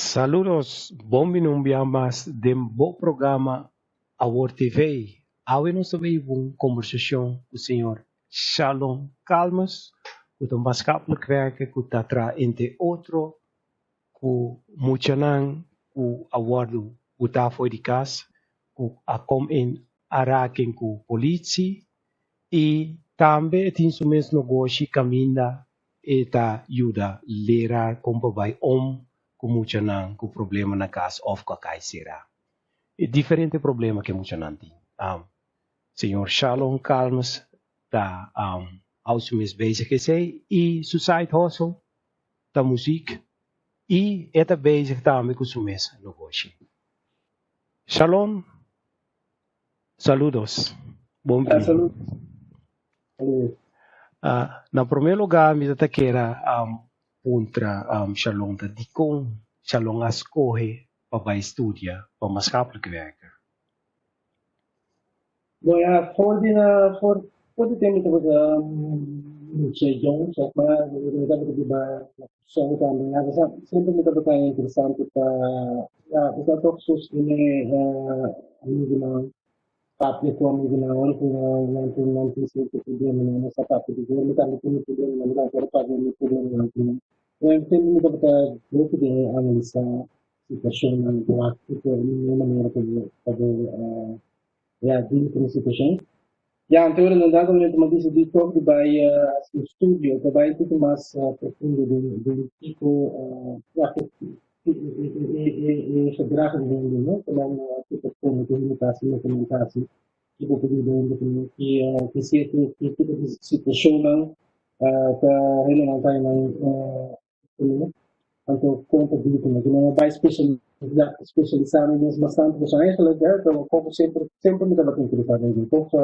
Saludos, bombinombiamas dem bo programa Award TV. Awe nos também uma conversação com o senhor Shalom Calmas, que é um maatschappelijk werker, que está entre outro, que Muchanan, que award que está fora de casa, que a com em araken com polícia e também tem o mesmo negócio caminha e tá ajuda lera como vai com muita com problema na casa ou com a caixeira. É diferente problema que muita não tem. Senhor Shalom Calmas tá aos meus bezig que sei e suicide hustle da música e é bezig também com o mesmo negócio. Shalom, saludos. Bom dia. Saludos. Na primeiro lugar, me dá que era contra Shalom da Dicon, Shalom escolhe para estudar para maatschappelijk werker. Nou ja, voor de thema dat je jong, zeg maar, dat we bij zo dan, ja, dat is sempre muito bem interessante para, ja, dat toch zo amigo pátria com amigo na hora que não tem sempre problema na nossa pátria de governo, também tem problema na lugar para fazer o problema na lugar. Eu sempre muito bem grupo de analisar situação na lugar, porque uma maneira de fazer reagir com a situação. Ja, então, na verdade, como disse, de todo vai o estúdio, que vai tudo mais profundo do tipo, já que e gedrag in de no dan tipo come comunicatie tipo que se tipo de situação não tá helemaal time então conta de como que não vai especializar em bastante coisa eigenlijk então como sempre me dava interessado em pouco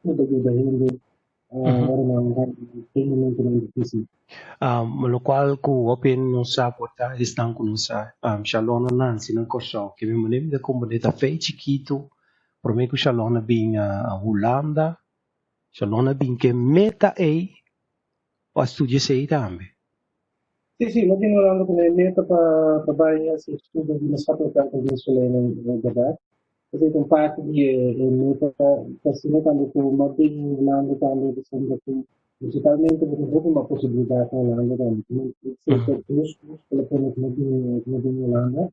me dava ainda era uma tem muito difícil. Lo qual ku open no sa porta estão com nossa Shalom nan sinan corso que me monem da comunidade fei chiquito por me que Shalom bem a Holanda Shalom bem que meta ei o studio sei também. Sì, ma din Orlando come meta per vari studi di stato tanto di sole nel gadar. Così con parte di meta possiamo tanto con modelli Orlando tanto di sempre più principalmente per un una possibilità con Orlando tanto sempre più con la come di Orlando.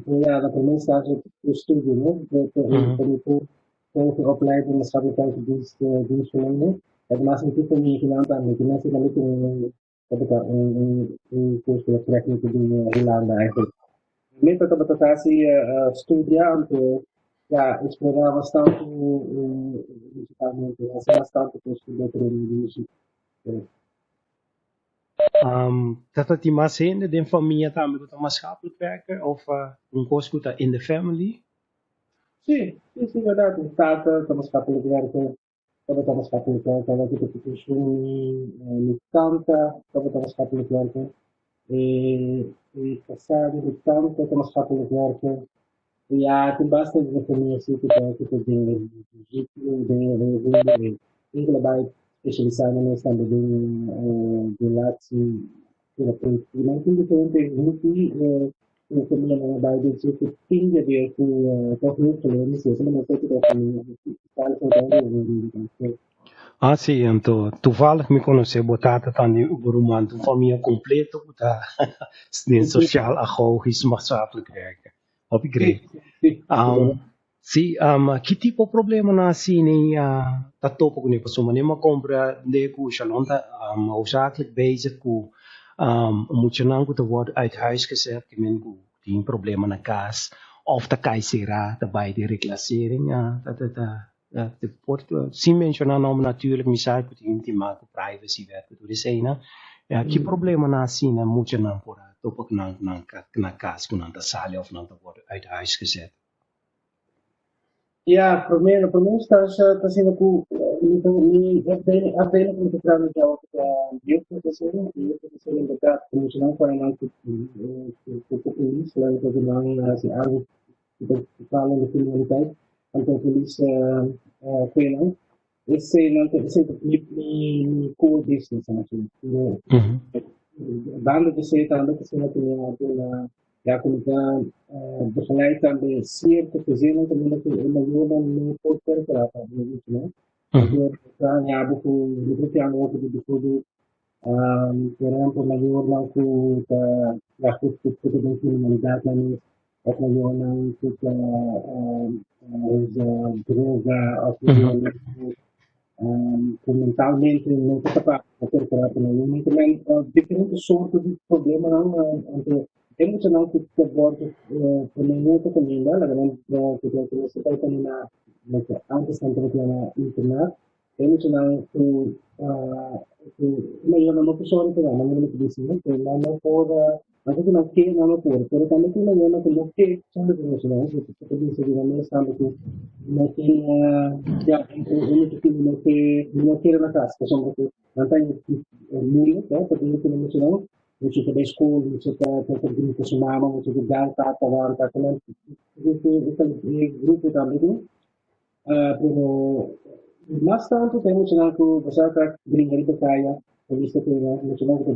Poi ha la promessa di studio, no? Per il opleiding de stabiliteit die verlenen. Het maakt natuurlijk niet in aantal met de mensen dan moeten een koers de betrekking te doen Holanda eigenlijk. Mentre che battatasi studiando, ja, esplorava bastante principalmente, bastante questo dentro di Dat die maar zijn de familie daarmee met een maatschappelijk werker of een koosgoed in de family? Sì, guardate, è stato come scapolo diverso, come scapolo diverso, avete tutti i suoni, l'80, come scapolo diverso, e passare l'80, come scapolo diverso, e altri basta di definirsi tutto genere di in vai specializzare nel scambio di lazzi, quindi differenti gruppi kemudian baik itu tinggi dia itu teknik selain itu sebenarnya kita kalau Ah, sim, então, tu falas me conhecer, botar também o Burumando, família completa, botar nem social, a is maatschappelijk werken. Op ik sim, que tipo de problema na assim, tá topo com a pessoa, nem uma compra de cuja não tá, oorzakelijk bezig com moet je nou te worden uit huis gezet, je bent die een probleem aan de kaas, of de keizera, daarbij de reclassering, dat wordt, zien mensen nou natuurlijk, misal, die te maken, privacy, werken, door de zijn, ja, die problemen na zien, moet je nou voor dat op naar kaas, kunnen de zaal of naar te worden uit huis gezet. Ja, per me sta sendo mi appena concentrando già io sono in realtà come se non fare anche police la cosa non si algo che parla di criminalità anche police quello e se non mi core business anche banda de ser também que se não tem na já como tá begeleid aan de zeer te verzinnen community in de Jordan voor Kerkeraad, né? Então, já buku yang waktu di buku kerana pemajuan ku laku ku dengan kriminalitas ni, pemajuan ku droga atau mentalmente não está capaz de ter para também também diferentes sortes de problemas não temos não que aborda também não está também lá também que você está também na antes na internet temos não que não pessoa que não dizer que não pode mas que não quer não pode pero também que não que são de não que dizer que não sabe que não tem já não quer na casa que são que não tem muito tá porque não você que da escola você tá com que somar você que dá tá também esse grupo também pero mas tanto temos que passar para brincar de praia por isso que nós não que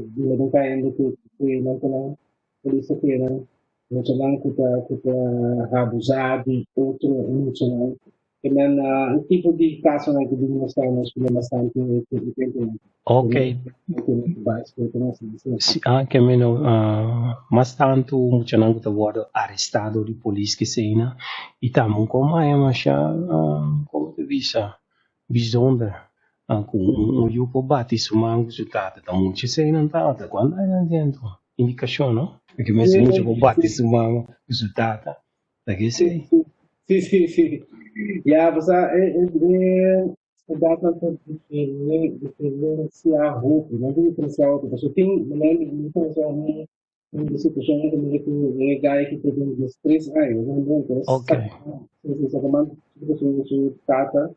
praia que não tem por isso que nós não que abusar de outro emocional que o tipo de caso que nós estamos que bastante Ok, sì, anche meno, mas tanto mucha nang tawado arrestado di police che sena, itamu kuma ya masya, como te visa, bijzonder. Kung yuko bati sumang resultado, tamu ci sei non tata, quando hai dentro, indicazione, no? Perché messo mucho po bati sumang resultado, perché sei? Sì. Ya, basta dapat diferenciar roupa, não diferenciar outra pessoa. Tem, não diferenciar uma situação que me é gai que teve uns 3 anos, não vou ter Ok, essa comanda que tata.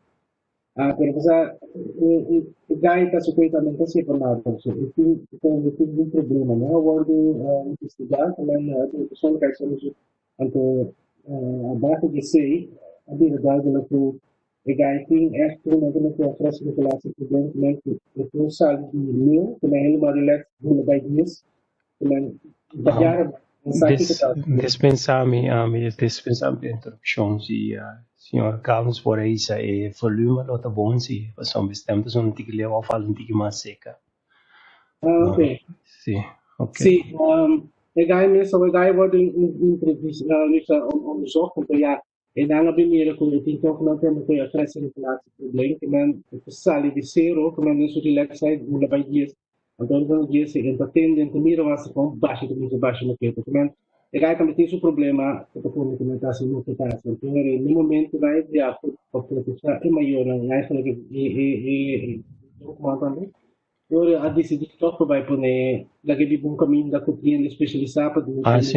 Pero basta gai está supostamente assim para nada, eu tenho um problema, né? Eu vou investigar também a pessoa que está sendo anto abaixo de sei a verdade é que Egaiting echt toen ik de frase de laatste probleem met de toestand die nieuw, toen hij helemaal relaxed doen bij die is, toen hij dat jaren dispensami a interruption si signor Carlos por aí sa e volume lo ta bom si passam bestemte sono ti leva a fare un tiki mais seca. ok. Sì, ok. Sì, Egai wordt onderzocht, want ja, en dan heb je meer politiek toch nog een beetje agressie in plaats van probleem. En dan sali di zero, come non si relaxai, una by dies. Então, dies se entertainment en comida was com baixo no peito. Também, e aí também tem esse problema que eu vou comentar sobre o que está. Então, no momento vai de a população é maior, né? Aí fala que como também. Eu a decidir que vai pôr lagi di bung caminho da cozinha especializada Ah, sì.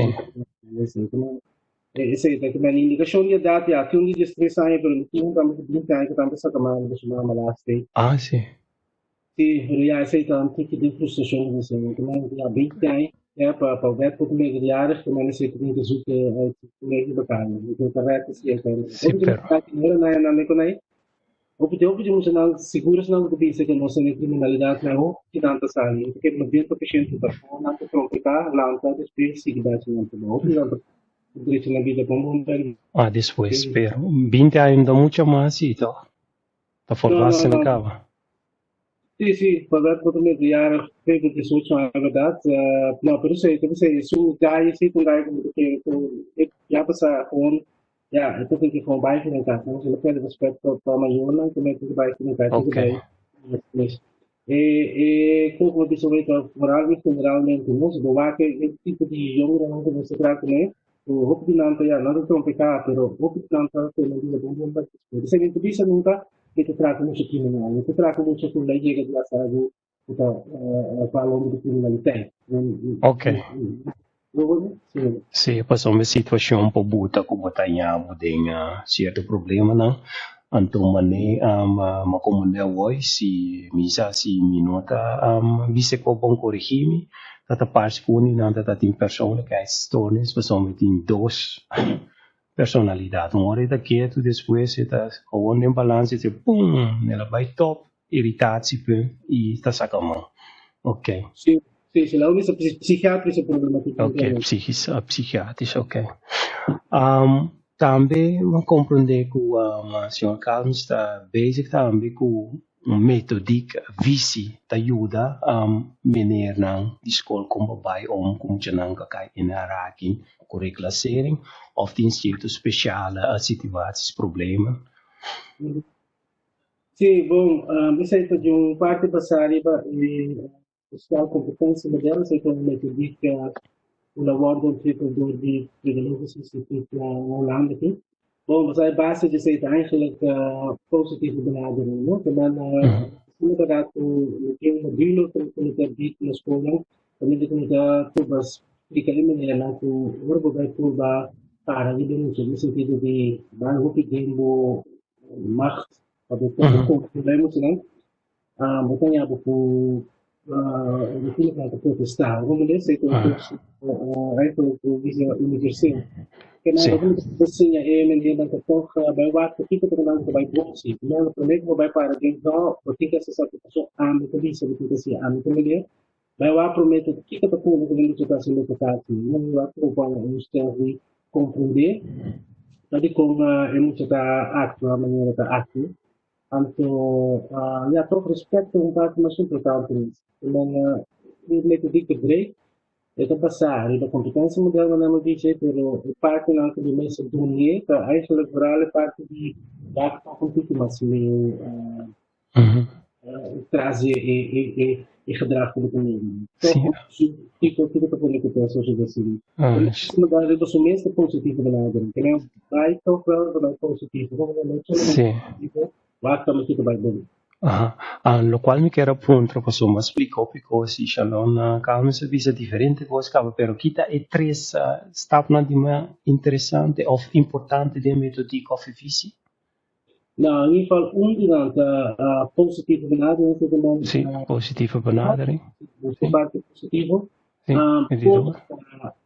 Ese que me indicação de data aqui um dia estressar aí pelo que um também brincar que também saca mal de chamar malaste. Ah, sì. Sim, já sei também que tem frustração de ser que não já bem tem é para ver por meio de áreas que não sei que tem que subir meio de bacana. Então correto se é então. Sì, però. Não conai. Opediamo se non sicuro se non capisce che non se ne criminalità não que tanta sali porque 90% da forma não troca lá então depois se dá se não não direito na vida como Ah, después, pero 20 años da mucho más y todo. Está formarse na cava. Sì, vabbè, potremmo creare credo che sono verdade, no, per se su gai se com gai que já passa com ja, eu tenho que combater na casa, mas eu quero respeito para amanhã, não como é que vai na casa, Ok. como disse o Heitor Morales, generalmente, nós vamos que esse tipo de jogo não que você trata, né? O hope de não ter nada tão pecado, pero hope de não ter que não diga bom bom. Você nem precisa nunca que te trata muito criminal, te trata muito com lei que já sabe, então, para longo de criminalidade. Ok. Sì, poi sono situazione un po' buta come tagliamo dei certi problemi, no? Antumane ma comunidad voi si misa si minuta vise ko bon corrigimi tata parsi kuni na tata tin persone che stories sono in dos personalidad more da che tu después eta con en balance se pum nella by top irritati per i sta sacamo. Ok. Sì, Sì, sì, la unica psichiatrische problematiche. Ok, psichiatrisch, ok. Também me compreender que o senhor Carlos está bezig também com methodiek visie te ajuda meneer na die school komen bij om je dan kan in aanraking curriculering of die instituut speciale situaties, problemen. Sì, bom, mi sento di un parte passare questa competenza moderna, sei come metodica un lavoro de um tricolor de privilegios instituut na Holland aqui. Bom, mas a base de ser eigenlijk positieve benadering, no? Que dan inderdaad een modulo que te dit na escola, também de que tu vas explicar de maneira que o verbo vai tu para liderança no sentido de dar o que tempo macht, wat het ook problemen zijn. Makanya buku naquilo que protestar. Vamos ler se tem aí foi o visa universidade. Que na hora que assim é menina que toca vai lá que fica trabalhando que vai bom sim. Não o problema que vai para dentro, porque que essa situação a mim também se fica assim a mim também vai lá promete que fica para tudo que ele está sendo tocado. Não vai para o estado compreender. Tadi com a emoção da acto, a maneira da acto. Anto, ja, toch respect un paar come sempre tanto. Non il metodico break e da passare la competenza moderna non dice però parte anche di messa dunnie che eigenlijk vooral parte di dat van tutti ma si trasi e gedrag van de community. Toch tipo tudo que ele quer fazer assim. Mas mudar do sumeço positivo da nada. Que vai toch wel dat positivo. Como não Basta me kita baik dulu. Lo qual mi chiaro appunto, insomma, explico così, Shalom, calma se visa differente cose, però kita e tres stavano di me interessante of importante di metodiek of visi? Nou, in ieder geval ongedankt positieve benadering te doen. Sì, positieve benadering. Sì. Positivo. Sì,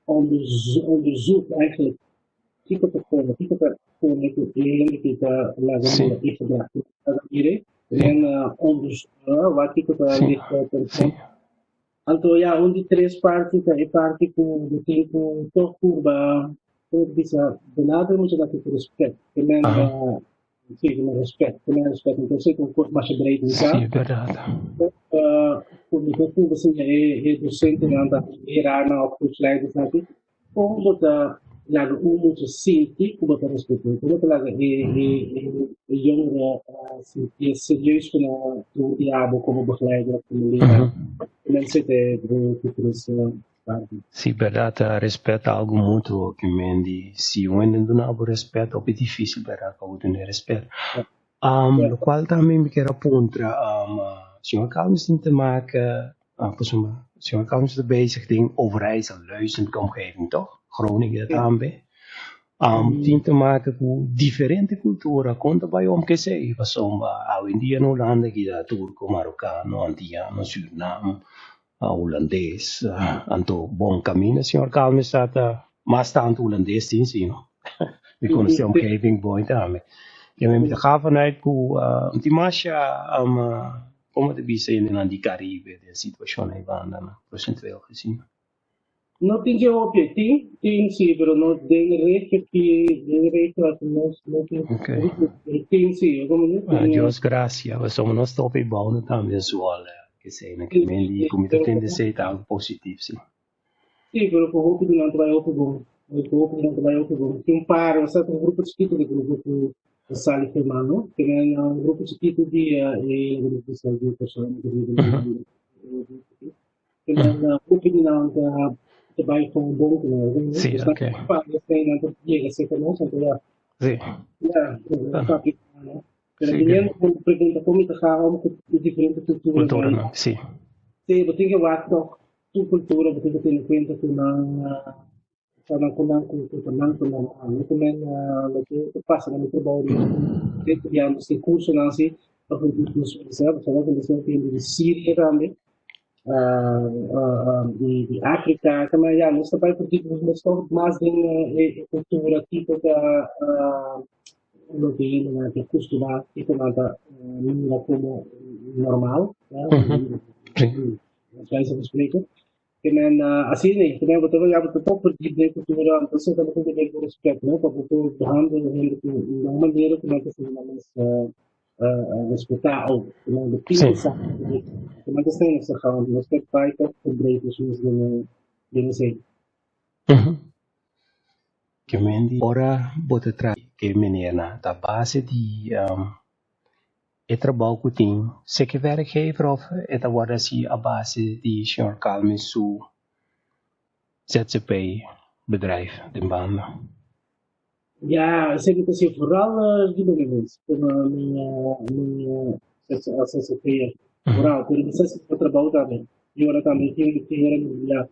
onderzoek eigenlijk kita performa, kita kita lagu gedrag hier en wat kita lihat Anto ja, onde três partes é parte com do tempo todo curva, todo bisa benadering moet je dat het respect. Sim, respeito, então sei que o curso mais breed is. Sim, verdade. Comunicatie assim é docente na era na opleiding sabe. Como da lago muito sentir como da respeito. Como da lago jongeren sentir serieus van o diabo como begeleider como leraar. Mensen de Sì, verdade, rispetto a algo mutuo che quindi se uno non ha rispetto è difficile per avere rispetto. Lo qual também me quero apontar, senhor Carlos te maken, senhor Carlos is bezig ding over reis en luizende omgeving, toch? Groningen também. Tem te maken com diferente cultura, conta bij om che sei, insomma, a India, Holanda, che da turco, marocano, antiano, Suriname. Holandês, anto bom caminho, senhor Calme staat maar staan Holandês te zien. We kunnen de omgeving boeien daarmee. Je moet er gaan vanuit hoe die masha como te bisa in die Caribe, de situatie even dan procentueel gezien. Não tinha objetivo, tinha sim, mas não tem resto que nós não tem sim, como não. Deus graças, we somos nós top bouwen também zoal. Che sei una che come tu tende sei algo positivo, sì. Sì, però comunque non vai oppo Tem par, sai un gruppo chiquito di gruppo sali fermano, che è un gruppo chiquito di gruppo di persone che è un gruppo di non che vai con un buon sì, ok. Sei una piega se conosci, sì. Pero teniendo como pregunta como te gaan com diferentes culturas. Sim. Sim, você tem que ver tu cultura, você tem que ter em conta que não passa no trabalho, criando esse curso não assim, para o curso sabe, só que eles têm de Síria também, de África, também já nós também porque nós estamos mais em cultura tipo da lo que viene che costuma è chiamata come normal, cioè se spiego, que men assim nem que men botou já botou pouco de cultura então você também tem que ter respeito não porque tu behandel ele de uma maneira que não está sendo mais respeitar ou que não depende Sim. sabe que não está sendo essa questão de respeito vai ter que break os de não sei Uhum. Que mendi ora bota tra que menina da base de e trabalho que tem se que werkgever of het agora se a base de senhor Calme su ZZP bedrijf de banda. já sei que se rural de Beneventos como a minha associação Mhm. rural pero você se trabalho também e agora também tem que ter já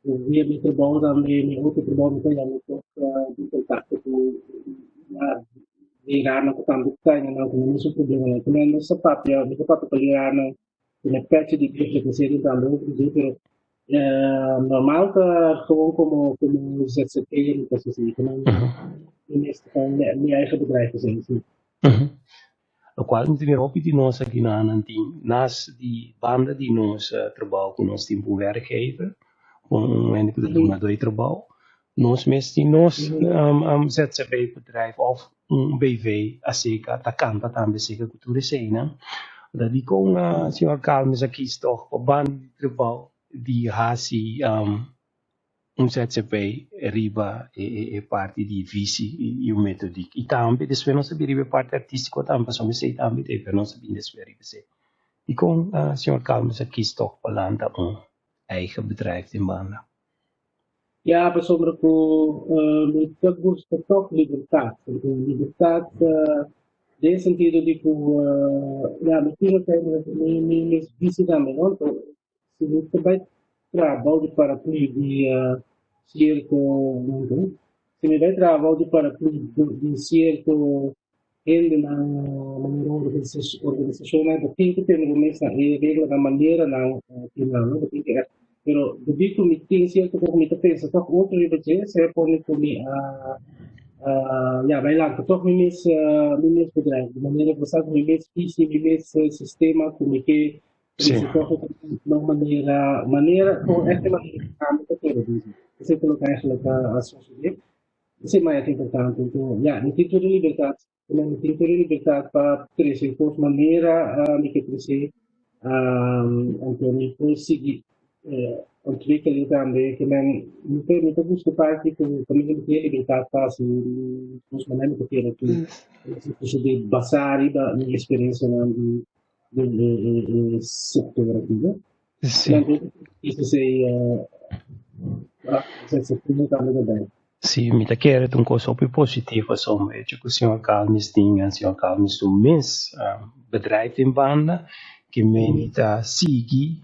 via mi trabalho também mi outro trabalho que já me toca de contato com a ligar ko também kanya na kung ano sa problema na kung ano sa papya di ko pa papaliran ng pinagpatch di ko sa kasi também pero normal ka gewoon como ZZP'er kasi sa kung Mhm. neste kan mi eigen bedrijf zijn Mhm. O qual mi tiver op die nós aqui na Anantim, nas die banda die nós trabalho com nós tempo werkgever, com en de doen dois trabalho, nós mesmo nós ZZP bedrijf of BV, a seca, ta canta também seca cultura cena. Dat die kon senhor Carlos aqui toch op band de trabalho die hasi ZZP riba e parte di visi e o metodiek. E também deswe não sabia riba parte artística também só me sei também teve não sabia deswe riba se. E com senhor Carlos aqui toch balanda eigen bedrijf in banda. ja bijzonder voor met dat gusto toch libertad libertad de sentido de que ja natuurlijk mi visi também não se você vai trabalho para de cerco se me vai trabalho de para de cerco ele na maneira organizacional tem que ter no começo a regra da maneira não que não tem que pero debi committee cierto comité pensa toch outro IBC se pone come ja wij laten toch mimis bedrijf de manier we staan mimis PC mimis sistema come che Sim. pensa toch de maniera gewoon echt manier aan te kunnen dus is het ook eigenlijk associëren isso é mais importante então ja niet in de libertad niet in de libertad para crescer de maneira que crescer então depois seguir ontwikkeling também que não busca parte que também não tem libertad fácil os maneira que ter aqui isso de basar da minha experiência na de setor aqui né Sim. isso sei se também bem Sim, me tá querendo um coisa super positivo som é que o senhor Carlos tinha, o senhor Carlos do mês bedrijf in banda que me tá sigue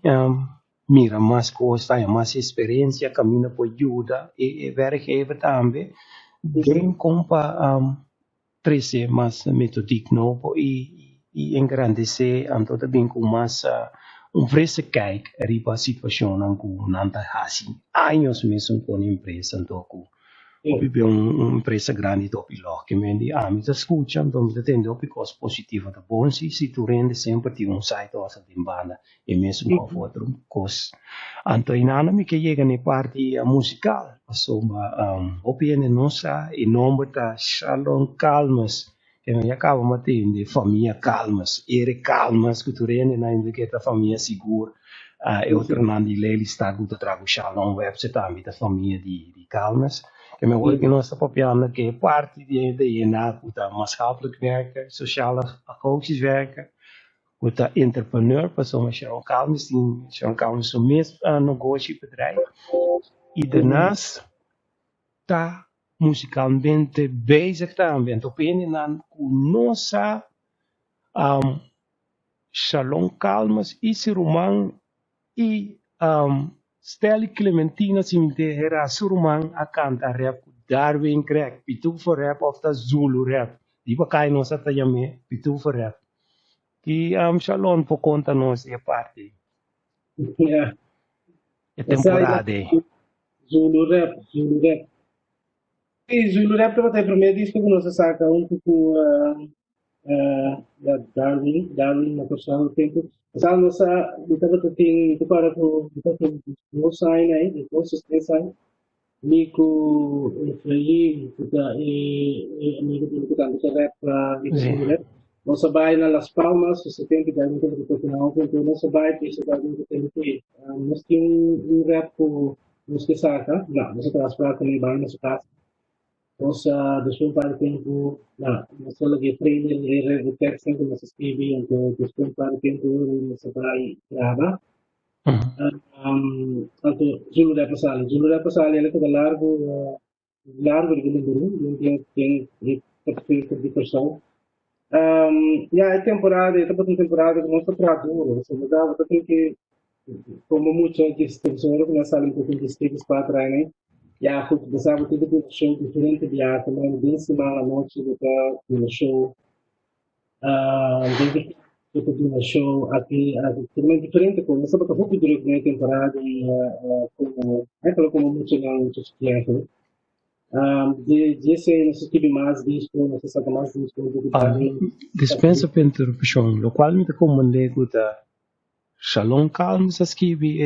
mira mais coisa, mais experiência, caminha por ajuda e werkgever também bem compa crescer mais metodiek novo e engrandecer en tot bem com mais frisse kijk riba situação em que nanta hasi anos mesmo com empresa então Opi empresa grande dopo lo che mendi mi escuchan donde tendo opi cose positive da buon si tu rende sempre ti un site o sa in banda e mesmo con foto cos anto in anami che llega ne parti musical insomma opi ne non sa e nome ta Shalom Calmas che mi acaba matende famiglia Calmas ere Calmas che tu rende na indicheta famiglia sicura e oltre nandi lei sta tutto trago Shalom website ambita famiglia di Calmas que me hoor ik in onze papieren que parte de INA moet maatschappelijk werken, sociale agogisch werken, moet entrepreneur, persoon Sharon Kalmis, die Sharon Kalmis een meer negociebedrijf. En daarnaast ta musicalmente bezig bent op een en ander kunosa Sharon Kalmis is roman e Steli Clementina Simte era surman a canta rap Darwin Crack, Pitufo rap of the Zulu rap. Di ba kaya no sa tayame, Pitufo rap. Ki Shalom po conta nos e parte. yeah E temporada. Zulu rap sì, Zulu rap è per me disco che non si sa che un po' da Darwin, una persona del tempo Salmo sa dito ba ting dito para ko dito ko no sign ay dito sa sign Nico Efraim kita amigo dito kita sa rap ito Sì. sa rap mo sa bahay na Las Palmas sa tempo dahil dito ko na ako kung sa bahay sa bahay dito tempo mas yung rap ko mas kasaka na mas transfer ko ni bahay na sa casa Rosa después para tempo na mas lagi trailer text ko mas TV ang después para tempo sa bahay graba Mhm. tanto Zulu rap sali ele toca largo de Guilherme tem tem pessoal e a temporada estava uma temporada que não está para duro você mudava tem que como muito antes tem que começar um pouquinho de stakes para trás né e a gente pensava tudo que um show diferente de arte também bem semana à noite do show desde que eu na show aqui também diferente como sabe que houve durante a temporada e como é como muito não muitos clientes de esse não se tive mais disco não se sabe mais disco do que Ah, também dispensa per interruzione, lo quale mi comande guta Shalom Calm sa skibi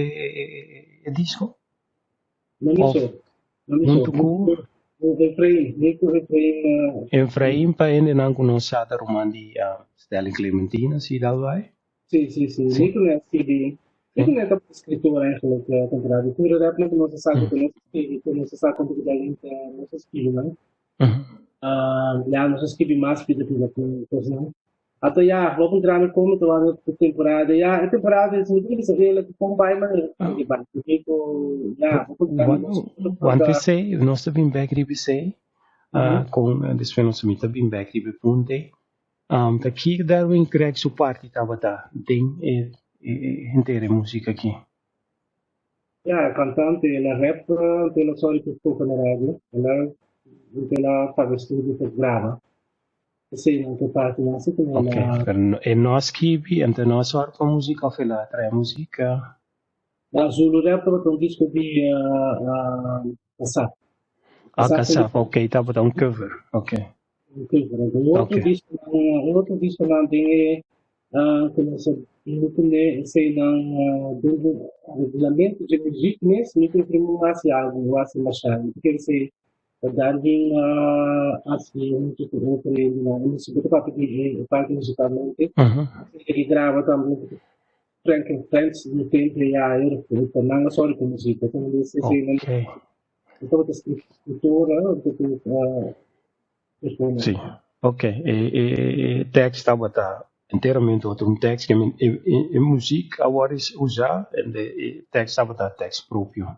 e disco? não me Of sou não me sou Muntuku muito refrain Efraim pa ende nan kuno sata romandi Stelling Clementina si dalwai? sim Sì. muito não é CD muito não é da escritora eigenlijk temporada tudo rap não se sabe que não se sabe quanto que dá gente não se escreve né ja, não sei se tive mais pida coisa não. Até já, vou entrar no como tô lá na temporada. Já, a temporada é muito difícil ver que como vai, mas que vai. Porque já, vou entrar no Want we say, we nostra bin back ribi say, Uhum. con desfenosumita bin back ribi punte. Ta kik Darwin Craig su parti tabata ding intere musica aqui. Já, cantante, ela rap, pela solita pouco na rádio. Ela faz estúdio que grava. Sim, não tem parte não, assim como Ok, ela e nós kibi, ante nós orpa musica fe la tre musica. na Zulu rap, tem um disco de passar. Passar foi Akasaf, ok, tabata un cover. Ok, um ok. outro disco não tem começa a ser do regulamento de música mesmo, me tem mais algo, assim, mais porque você Darwin assim, muito outro não se preocupa porque parte musicalmente, ele grava também Frank Friends no tempo e a era não só com música, então ele se não Ok, então a escritora, sì, ok. E text tabata interamente outro um text que e música agora usa e text tabata text próprio.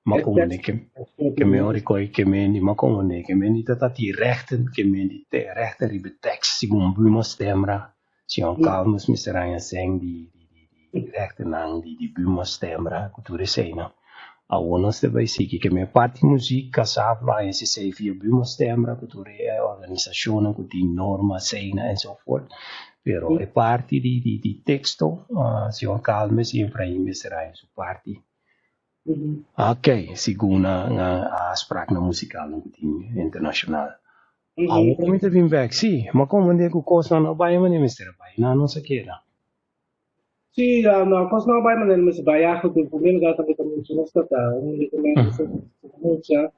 Ma é come che me ori coi che me ni ma come che me ni tati rechten che me ni te rechter i betekst sigum buma stemra si on kalmus miseranya seng di rechten ang di buma stemra culture sena a uno ste vai siki che me parti musica safla e si sei via buma stemra culture organizzazione cu di norma sena en so fort però e parti di texto si on kalmus si infraim miseranya su parti. Ok, siguna nga spraak na musikal ng kuting international. Ako kumita bin back, si, makomande ko kosa na bayan man ni Mr. Bay, na ano sa kira. Sì, no, cosa no, vai nel mese sbagliato, il problema è che non sono stata, non riconosco se comincia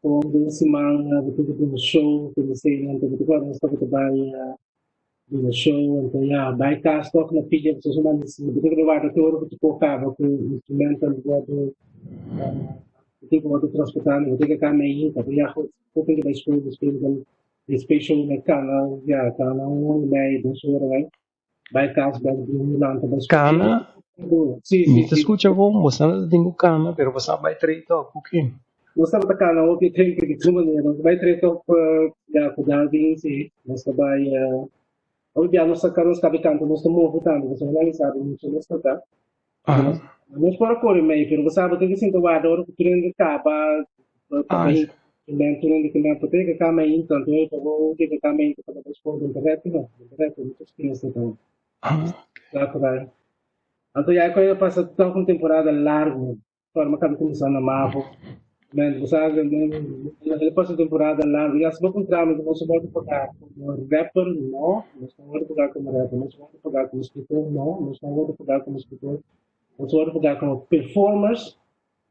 con benissimo, perché di uno show, che mi sei, non ti ricordo, non sto che vai di uno show, então, ja, vai cast toch na filha, vocês não mandam se, porque eu vai ter hora que tu colocava com o instrumento do, tipo, vou transportar, vou ter que cá meio, tá, já, vou ter que dar escolha, special na cana, já, cana, meio, do show, vai. Vai caso vai de Milan também escolhi. Kana, Sim, nita sim. escucha vo, basta na dingo kana, pero basta bay trito, kukin. Basta ba kana o que tem que de maneira, vai treto da cuidado sim, basta vai o dia nossa cara está bicando, nós estamos votando, você não sabe muito não está. Nós para correr meio, pero você sabe tem que sentar o adoro que treino acaba também nem treino que não pode que cama aí tanto eu vou ter que cama aí para depois internet não, internet muito experiência então. Tá. Então, já quando passa tão com temporada larga, forma que começar na Marvel. Man, sabe, ele passa temporada lá, e as vou encontrar, mas não se pode pagar como rapper, não se pode pagar como rapper, não se pode pagar como escritor, não se pode pagar como escritor, não se pode pagar como performers,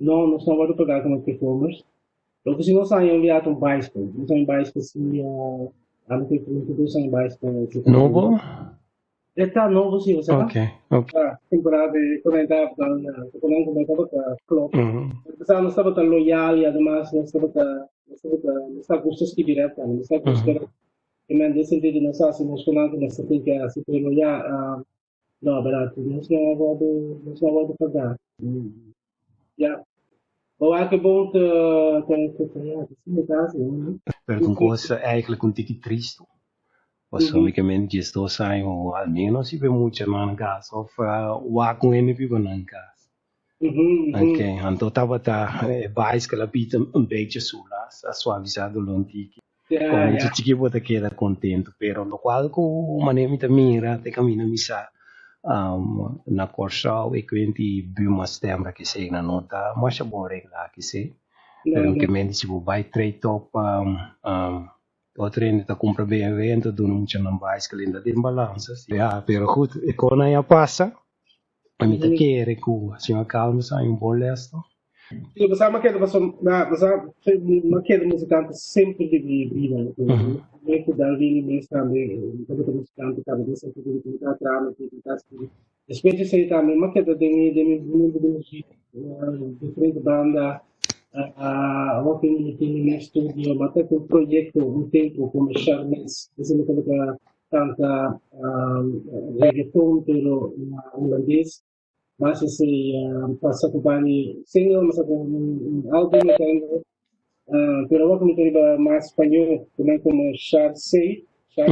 não se pode pagar como performers. Porque se não saem enviado um bicycle, não saem bicycle se a não ter que saem bicycle, se Novo? está novo sim, você tá? Ok, ok. Temporada de conectar com a club. Uhum. Quizá não estava tão loyal e además não está gostos que direta, não está Uhum. gostos que me nesse sentido não está se emocionado, não está tem que se loyal, não, verdade, não se vai pagar. Já, ou é que bom que sim, tá assim, Pero kung cosa eigenlijk een tikje triest. Basicamente, estou saindo al menos se vê muito na casa of wa kung ene vivo na casa. Ok, então tava bais que ela pita beetje sulla, a suavizado lontico. Como yeah, tu tiki bota queda contento, pero no qual ko manem ita mira te camina misa na corsa e quindi buma stemra che sei na nota, ma c'è buon regla che sei. Pero não, che me dici vai trade top o trend ta compra BMW então tu não tinha não vai escalar ainda tem balança. Ja, pero goed, e quando já passa, a mim tá querer que o senhor calma sai um bom lesto. io pensavo che ma che musicante sempre devi vivere, che da lì mi sta come musicante che aveva sempre di attività trama, attività e specie se también ma che da dei mondo di musica, differenti banda a in studio, ma te un progetto, un tempo come Charles, ad esempio che canta reggaeton, però in olandese, mas esse passa por bani single mas um álbum então pero agora como tem mais espanhol também como Charles C já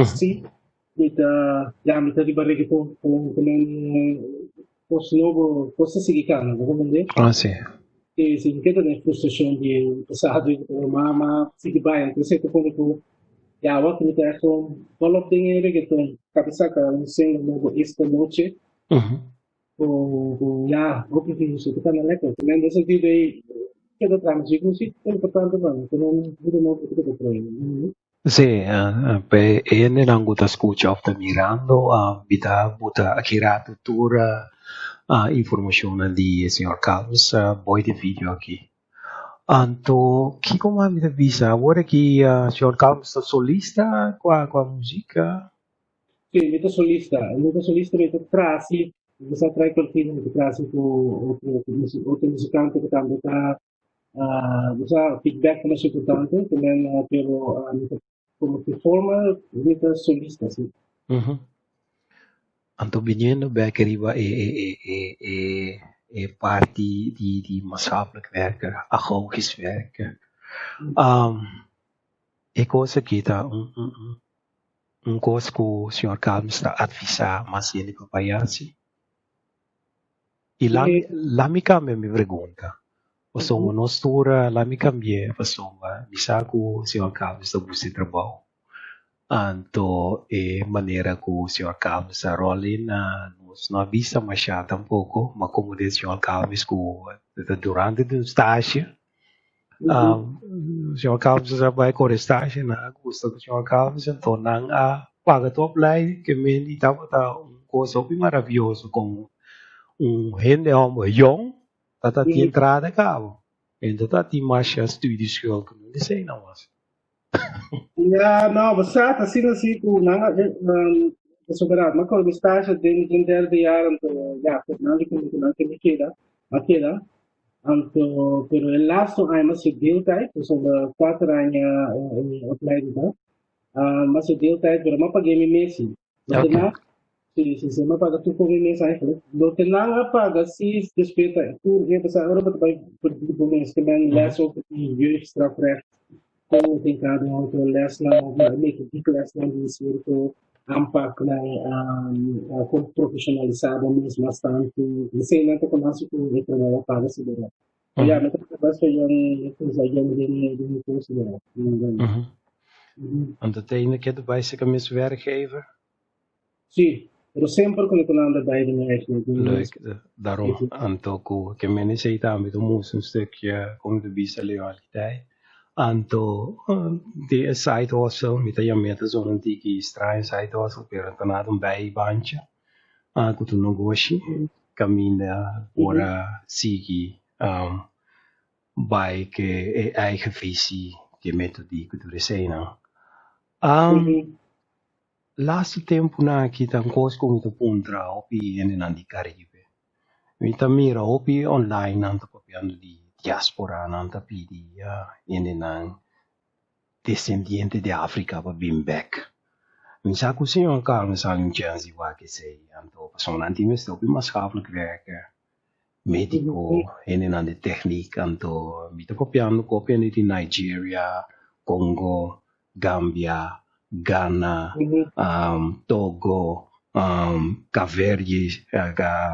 me tem reggaeton com também posso novo posso seguir cara não vou vender Ah, sim. e se quer ter frustração de passado e mama seguir bem então sei que quando já agora como tem um valor tem reggaeton cabeça que um single novo esta noite ya, oke sih, itu kan lekker. Kemudian dari segi dari kita transit musik itu importante banget. Kemudian kita mau kita bermain. Sì, e nell'anguta scuccia ofta mirando a vita buta a chira tuttora informazione di signor Calvis, poi di video qui. Anto, chi come mi avvisa? Vuole che signor Calvis solista qua musica? Sì, mito solista, mito trasi, bisa try qualcosa mito trasi ko otro musicante que também tá, bisa feedback na siya importante, kemudian pero mito como performer, mito solista, sì. Anto veniendo back arriva e parti die maatschappelijk werker, agogisch werker. E cosa kita un coisa que o senhor Carlos está a advisar, mas ele papaiasi. E lá me cambia me pergunta. Passou uma nostura, lá me cambia, passou me sabe que o senhor Carlos está buscando trabalho. Anto e maneira que o senhor Carlos está rolando, não avisa mais já tampouco, mas como o senhor Carlos que durante o estágio, o senhor Carlos já vai com o estágio, na gusta do senhor Carlos, então não paga top lá que me estava coisa bem maravilhoso com rende homem young, tá de entrada cabo. Então tá de mais estudos que eu não sei não mas. Ya, no, basta, assim, assim, com nada, superar, mas quando está já dentro de ar, então, já, não, que me queda, então, pero el lasto ay mas deal type, so the 4 años apply dito, mas deal type, pero mapag-game Messi. Lo Okay. na, si mapaga tu kung Messi ay, lo tinanga paga si despeta, tu, sa ano ba tayo, pag-bumis, kailangan less of the extra fresh, kung tingkado ko less na make it less na this ko ampak na kung professionalizado mesmo bastante kasi na to kung naso ko ito na para siguro kaya basta yung yung din ko siguro En dat ene keer de bijzonder werkgever? sì Pero sempre quando eu ando bij de meisje, Leuk, daarom Anto que me necessita met een stukje om de visa loyaliteit. Anto de site also met je met zo'n tiki strain site also per tornado een bijbaantje. Aku tu negoci cammina ora sigi bij que eigen visie que metodi que tu resena. Laatste tempo na kita ngos kung ito puntra opi ene nandi Caribe. Mita mira opi online nanta papiando di diaspora nanta pidi ene nang descendiente de Africa pa back. Minsa ko siya ang kang saling chance wa ke sei anto pason nanti mes opi maatschappelijk werken. Medico ene nandi techniek anto mita papiando kopia di Nigeria, Congo, Gambia, Ghana, Togo, Caverdi,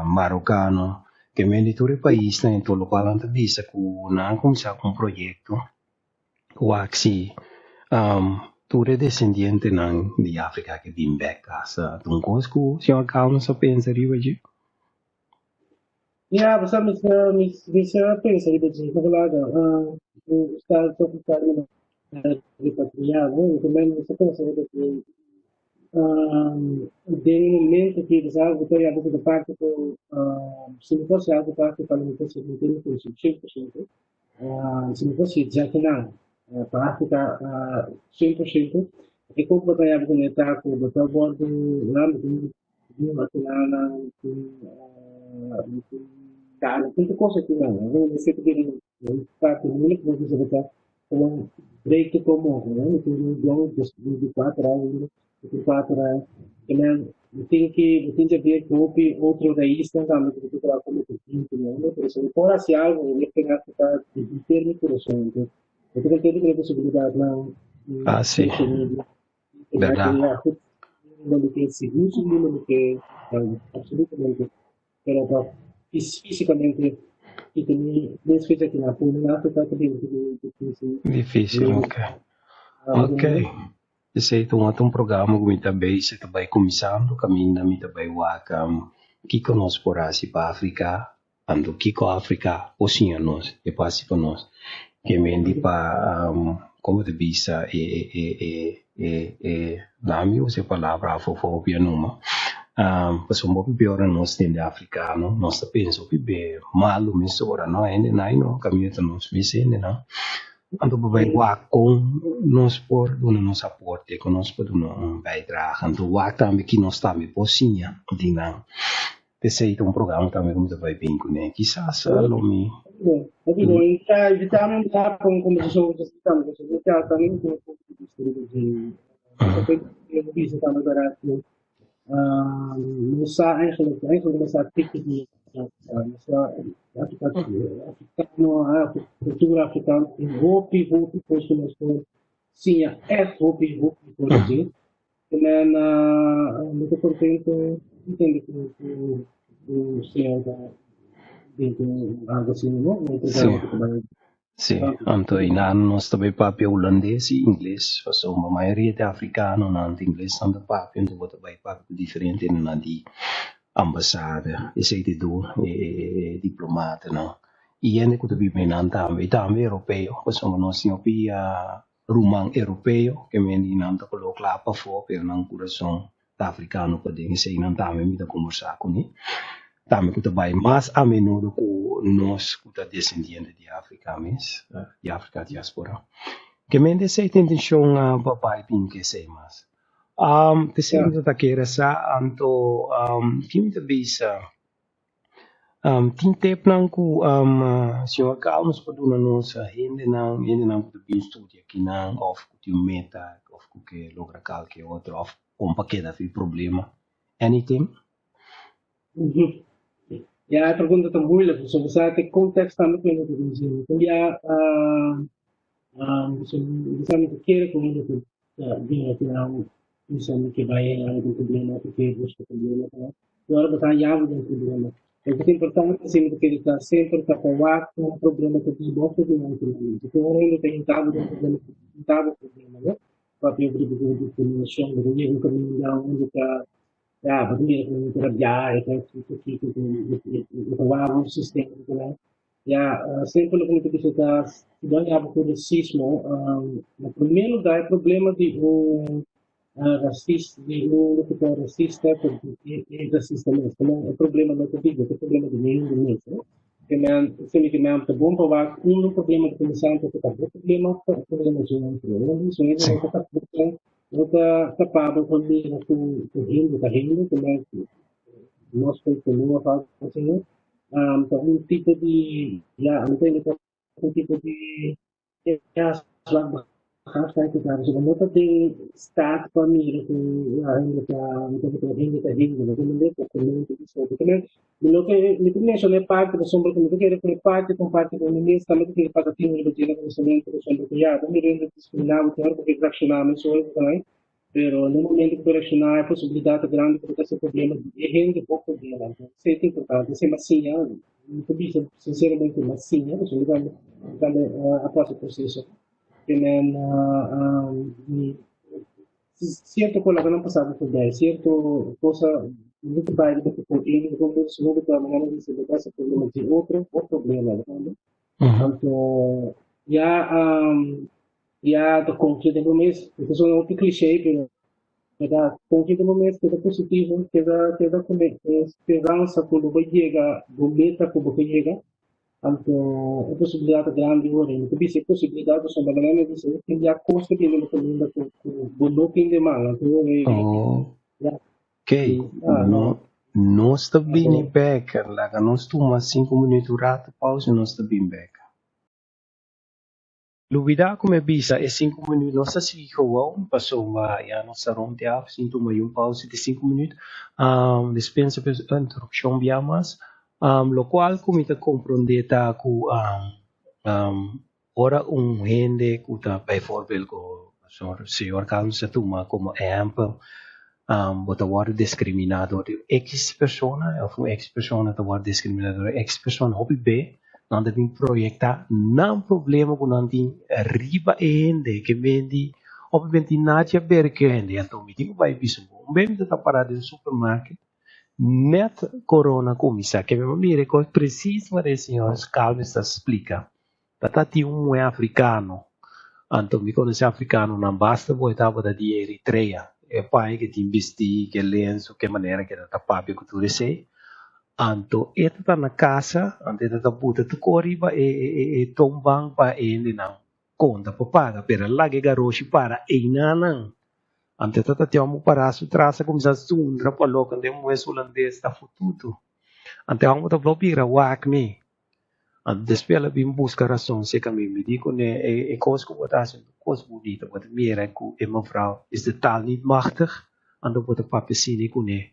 Marocano, che menditori paesi in tutto il quale vista con un progetto waxi ture descendiente di Africa che viene back casa dunque siamo calmi so pensa rivaji Ja, we staan met pensa di così, ma guarda, sta toccando ripatriare, come non si pensa che del momento che risalgo poi avevo da parte se mi fosse algo parte per mi fosse un tempo su 100%, se mi fosse già finale, pratica 100%, e come poi avevo un'età con il bordo, l'anno di una finale, cara, tante cose che non, non sempre dire, parte l'unico che si vede come break comune, quindi abbiamo 24 anni, 24 anni, e tem que ver que houve outro raiz tentando procurar como que tinha, por isso, fora se algo, ele pegar que está de termo por isso, eu tenho que ter a possibilidade não, sì, verdad. não tem seguro, não tem absolutamente, pero fisicamente e tem duas coisas aqui na Puna, África que tem Difficile, ok. Ok. Se tu um programa que me também se tu vai começando, caminha me também wakam, que conosco por assim para África, ando que com África, oceanos, e passe para nós, que mendi para como te visa nami usa a palavra afofobia numa. Passou um pouco pior nós tende africano, nós penso que bem malo misora, não é nem não caminho nós me não. Ando bij wakon nos por doen nos aporte con nos por doen bijdrage ando wak também que nós também pocinha dina te sei um programa também como te vai bem com né quizás lomi está evitando dar com conversação que estamos que já também com de visa também para não sa eigenlijk não sa tikkie cultura africana tem roupa pessoas que sim é roupa por dizer e muito contente entende que o senhor da algo assim não Sì, anto in anno sto bei papi olandesi, inglese, insomma, maioria di africano, nanti inglese, tanto papi, non vuoi bei papi differenti, non di ambassade, e sei di due, e diplomate, no? Iene che tu in antambe, tambe europeo, insomma, non si opia rumang europeo, che mi in anta con lo clapa fu, per non cura son africano, per dire, sei in antambe, mi da conversare con lui. Também que vai mais a menudo com nós que descendiente de África, mas de África diáspora. Que mente sei intenção a papai pin que sei mas. Te sei que tá queira sa anto que me visa tin tep nang ku senhor calmos paduna nos hende nang ku bin studia aqui nang of ku meta of ku que logra qualquer outro of um paquete de problema. Anything? Ja, a pergunta está moeilijk. Dus we zaten context aan het nemen te zien. Ja, we zijn een keer gewoon dat het dingen die nou zijn que vai algum problema porque busca problema, né? Agora botar já tem problema. É muito importante assim porque ele está sempre tá com um problema que tem bom problema também. Então ele tem estado com problema, né? Para abrir o grupo de comunicação, do caminho onde está Ja, wat meer dan ja, ik heb het waarom systeem gedaan. Ja, sempre como que você está estudando algo com racismo, no primeiro lugar, o problema de racista, de que é racista, é racista mesmo, não é problema não é comigo, é problema de nenhum mesmo. Que me tá bom para lá, problema de começar a ter problema de um problema, isso Sì. não está não está tapado com o rindo, também nós continuamos a fazer, um tipo de, já, não tem um tipo de, já, hashtag kita harus menutup di start família que ainda está rindo mas não é porque não tem isso porque não que me conheço né parte da sombra que me quer que parte com ninguém também que para ter um dia com somente com sombra que já também ainda discriminar o termo porque fraccionar isso é também pero no momento que fraccionar a possibilidade grande de ter esse problema é rende pouco dela então isso é importante isso é massinha não podia sinceramente massinha isso é a próxima processo tienen cierto con la que no pasaba por ahí, cierto cosa, no te va a ir por ti, no te sino que te van a decir que pasa por otro problema, ¿no? Tanto ya ya te concluye no mes, eso es un cliché, pero verdad, concluye no mes, queda positivo, queda con esperanza cuando llega, bometa cuando llega, anche la possibilità grandi ore, capisci la possibilità sono banalmente di se quindi a costo che non comunque con buon quindi male, Oh, ya, ok. no, Não está bem back. Lá que nós tomamos 5 minutos rato pausa, não está bem back. Lubida como bisa é 5 minutos. Nossa se gewoon passou uma já nossa ronde af, sinto uma pausa de 5 minutos. Dispensa a introdução biamas. Lo qual como te compreender tá com ora gente que tá bijvoorbeeld o senhor Carlos se toma como exemplo bota word discriminado de X persona of X persona te word discriminado X persona hobby B não deve projetar não problema com não tem riba ende que vendi obviamente nada berkende então me digo vai biso bem de tá parado no supermercado net corona começa que me mire com preciso mas senhor Carlos explica Tatati um é africano. Então, me conhece africano, não basta botar para de Eritreia. É pai que te investi, que lenço, que maneira que está papi que tu recebe. Então, ele está na casa, ele está bota tu coriba e tombang para ele não. Conta para paga, pero lá que garoto para ele não. Então, está te amo para a traça como se sundra para logo, onde o holandês está futuro. Então, vamos te bloquear o acne. Despela bim busca razão se kami me digo ne coisa que botar assim coisa bonita wat meer en ku en mevrouw is de taal niet machtig en dan wordt de papesini ku ne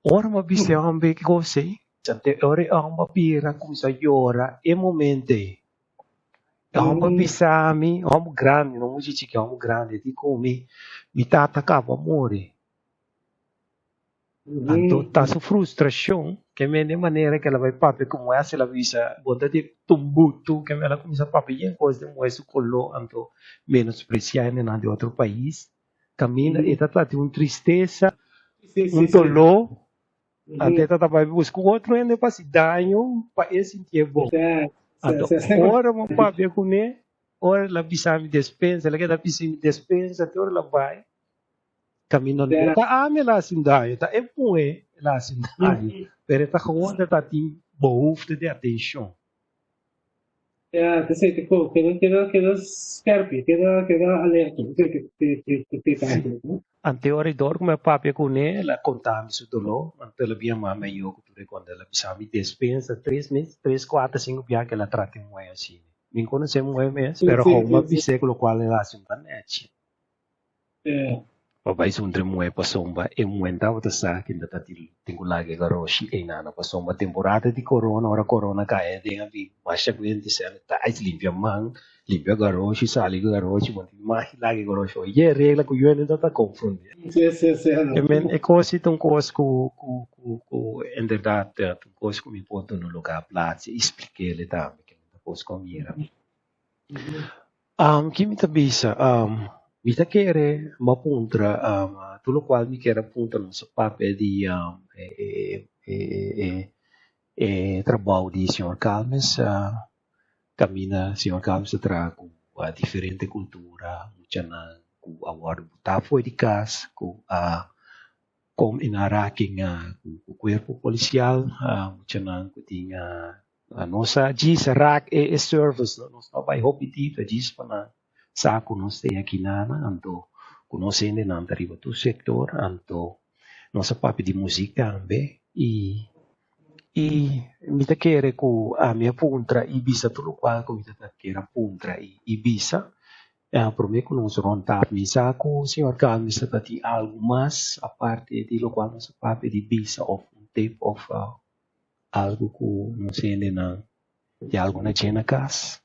ora ma biste aan be ko sei sante ore aan ma pira ku sa yora e momente aan ma bisami aan grande non dici che aan grande di come mi tata capa more Então, tá sua frustração, que é de maneira que ela vai papi como essa, ela visa, bota de tumbuto, que ela começa a papi em coisa de moeso colo, então, menospreciar em de outro país, caminha, e tá de uma tristeza, dolor, até tá vai buscar outro ainda para se danho, para esse tempo. Então, ora, uma papi com ele, ora, ela visa me despensa, ela quer dar visa me despensa, até ora ela vai. Caminhando tá me lá sindaio tá é bom lá sindaio pero tá gewoon dat tem behoefte de atenção te sei tipo queda scarpe queda alerta que ante ora dor come papi con ela contami su dolor ante la via mamma io che quando la bisami despensa 3 meses 3 4 5 via che la tratti un way assim mi conosce un way mes pero como bisecolo quale la simpaneci Papai sundre moe pasomba e muenta o sa que ainda tá tenho lage garoshi e nana pasomba temporada de corona ora corona cae de avi baixa cliente se tá limpia man limpia garoshi sali garoshi monti mais lage garoshi e é regra que eu ainda tá confundindo e men e coisa tão coisa com em verdade tão coisa que me ponto no lugar place expliquei ele também que não posso comer que me tabisa mi quere mapuntra tudo qual mi quer apunta no sa papel di trabalho di Sr. Calmes, cammina Sr. Calmes tra com a diferente cultura, muchana com a war buta foi de cas, com a com inaraking com o corpo policial, muchana com tinha a nossa diz rak service, nossa vai hopi dito diz para sa conosce aqui nana, anto conoscendo nan arriba tu sector, anto nossa papi di musica ambe e mi quere ku a minha puntra Ibiza tudo qual ko mi quere puntra Ibiza por me conosco rontap mi sa ku senhor Calmi sa tati algo mas a parte di lo qual nossa papi di Ibiza of un tape of algo ku não sei na de algo na cena cas.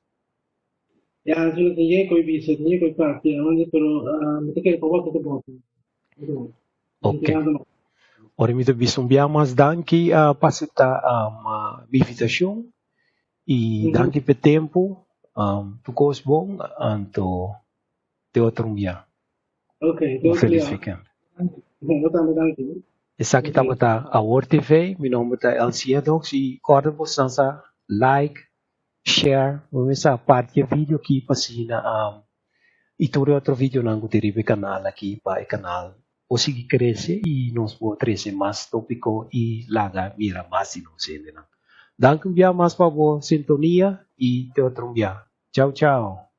Ja, zullen we hier kooi bieden, hier kooi papi, pero me te quede por volta de bote. Ok. Ora mi bisogna mais danke passita invitação e danke per tempo tu cos bom anto te outro dia. Ok, Feliz weekend. danke. Essa aqui tá a Word TV, meu nome é Elcia Dox e corda você like, share, essa parte do vídeo aqui passina e todo outro vídeo não derive canal aqui para o canal o seguir crescer e nós vamos trazer mais tópico e laga mira mais inocente. Danke mais para a sintonia e te outro dia. Tchau, tchau.